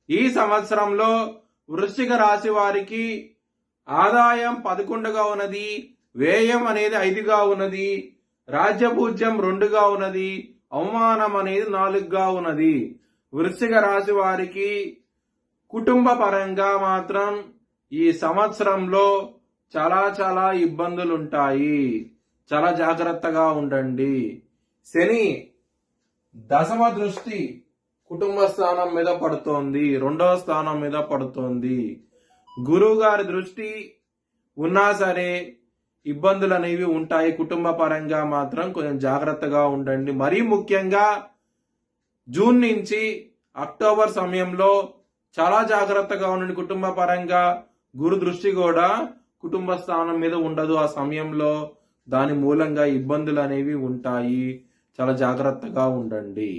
ఈ సంవత్సరంలో వృశ్చిక రాశి వారికి ఆదాయం 11గా ఉన్నది, వ్యయం అనేది 5గా ఉన్నది, రాజ్యపూజ్యం 2గా ఉన్నది, అవమానం అనేది 4గా ఉన్నది. వృశ్చిక రాశి వారికి కుటుంబ పరంగా మాత్రం ఈ సంవత్సరంలో చాలా ఇబ్బందులుంటాయి. చాలా జాగ్రత్తగా ఉండండి. శని దశమ దృష్టి కుటుంబ స్థానం మీద పడుతోంది, 2వ స్థానం మీద పడుతోంది. గురువు గారి దృష్టి ఉన్నా సరే ఇబ్బందులు అనేవి ఉంటాయి. కుటుంబ పరంగా మాత్రం కొంచెం జాగ్రత్తగా ఉండండి. మరీ ముఖ్యంగా జూన్ నుంచి అక్టోబర్ సమయంలో చాలా జాగ్రత్తగా ఉండండి. కుటుంబ పరంగా గురు దృష్టి కూడా కుటుంబ స్థానం మీద ఉండదు ఆ సమయంలో. దాని మూలంగా ఇబ్బందులు అనేవి ఉంటాయి. చాలా జాగ్రత్తగా ఉండండి.